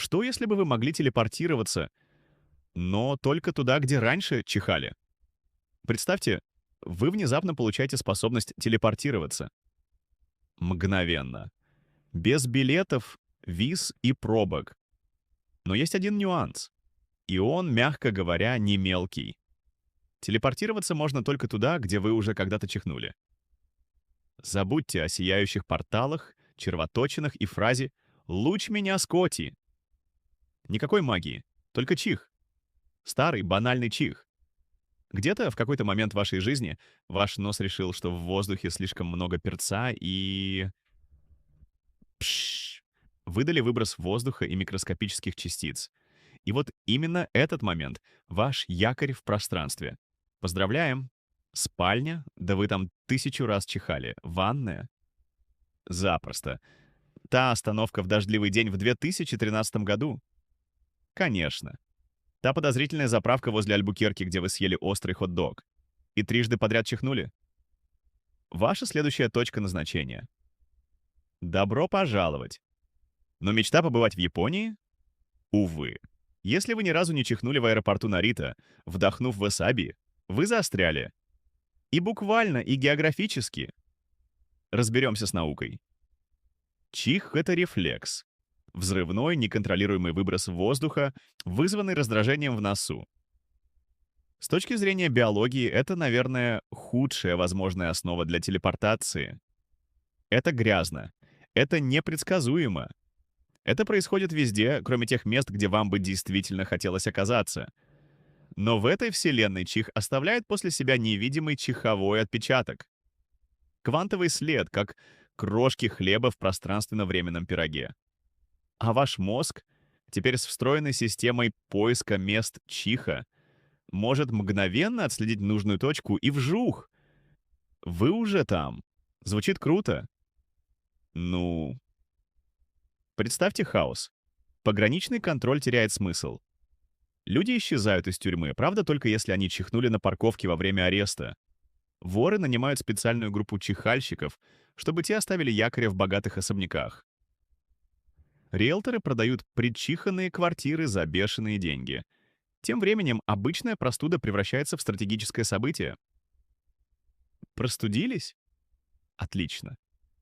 Что, если бы вы могли телепортироваться, но только туда, где раньше чихали? Представьте, вы внезапно получаете способность телепортироваться. Мгновенно. Без билетов, виз и пробок. Но есть один нюанс. И он, мягко говоря, не мелкий. Телепортироваться можно только туда, где вы уже когда-то чихнули. Забудьте о сияющих порталах, червоточинах и фразе «Луч меня, Скотти!». Никакой магии, только чих. Старый, банальный чих. Где-то в какой-то момент вашей жизни ваш нос решил, что в воздухе слишком много перца и... Пшш! Выдали выброс воздуха и микроскопических частиц. И вот именно этот момент — ваш якорь в пространстве. Поздравляем! Спальня? Да вы там 1000 раз чихали. Ванная? Запросто. Та остановка в дождливый день в 2013 году? Конечно. Та подозрительная заправка возле Альбукерки, где вы съели острый хот-дог. И трижды подряд чихнули? Ваша следующая точка назначения. Добро пожаловать! Но мечта побывать в Японии? Увы. Если вы ни разу не чихнули в аэропорту Нарита, вдохнув васаби, вы застряли. И буквально, и географически. Разберемся с наукой. Чих — это рефлекс. Взрывной, неконтролируемый выброс воздуха, вызванный раздражением в носу. С точки зрения биологии, это, наверное, худшая возможная основа для телепортации. Это грязно. Это непредсказуемо. Это происходит везде, кроме тех мест, где вам бы действительно хотелось оказаться. Но в этой вселенной чих оставляет после себя невидимый чиховой отпечаток. Квантовый след, как крошки хлеба в пространственно-временном пироге. А ваш мозг, теперь с встроенной системой поиска мест чиха, может мгновенно отследить нужную точку и вжух! Вы уже там. Звучит круто. Ну... Представьте хаос. Пограничный контроль теряет смысл. Люди исчезают из тюрьмы, правда, только если они чихнули на парковке во время ареста. Воры нанимают специальную группу чихальщиков, чтобы те оставили якоря в богатых особняках. Риэлторы продают предчиханные квартиры за бешеные деньги. Тем временем обычная простуда превращается в стратегическое событие. Простудились? Отлично.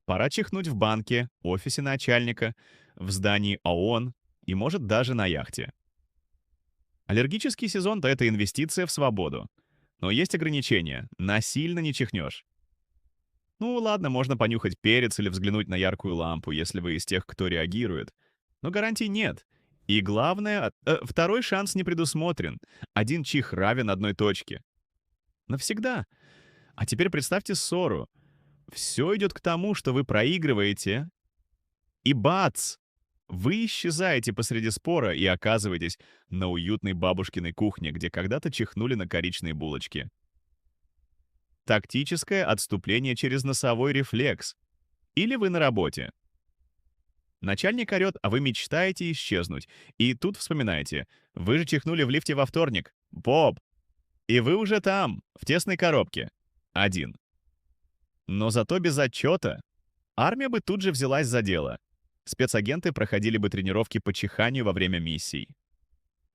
Пора чихнуть в банке, офисе начальника, в здании ООН и, может, даже на яхте. Аллергический сезон — это инвестиция в свободу. Но есть ограничения. Насильно не чихнешь. Ну ладно, можно понюхать перец или взглянуть на яркую лампу, если вы из тех, кто реагирует. Но гарантий нет. И главное, второй шанс не предусмотрен. Один чих равен одной точке. Навсегда. А теперь представьте ссору. Все идет к тому, что вы проигрываете, и бац! Вы исчезаете посреди спора и оказываетесь на уютной бабушкиной кухне, где когда-то чихнули на коричные булочки. Тактическое отступление через носовой рефлекс. Или вы на работе. Начальник орет, а вы мечтаете исчезнуть. И тут вспоминаете. Вы же чихнули в лифте во вторник. Боб! И вы уже там, в тесной коробке. Один. Но зато без отчета. Армия бы тут же взялась за дело. Спецагенты проходили бы тренировки по чиханию во время миссий.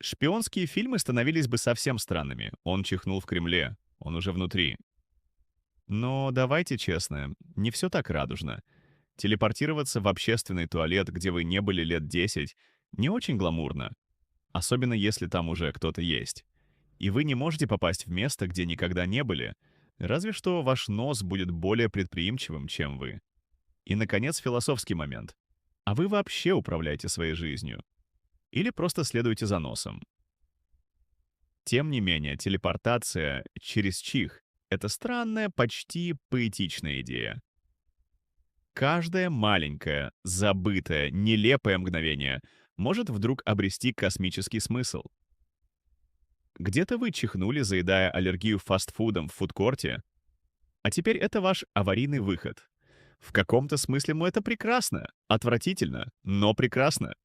Шпионские фильмы становились бы совсем странными. Он чихнул в Кремле. Он уже внутри. Но давайте честно, не все так радужно. Телепортироваться в общественный туалет, где вы не были лет 10, не очень гламурно. Особенно если там уже кто-то есть. И вы не можете попасть в место, где никогда не были. Разве что ваш нос будет более предприимчивым, чем вы. И, наконец, философский момент. А вы вообще управляете своей жизнью? Или просто следуете за носом? Тем не менее, телепортация через чих — это странная, почти поэтичная идея. Каждое маленькое, забытое, нелепое мгновение может вдруг обрести космический смысл. Где-то вы чихнули, заедая аллергию фастфудом в фудкорте, а теперь это ваш аварийный выход. В каком-то смысле, это прекрасно, отвратительно, но прекрасно.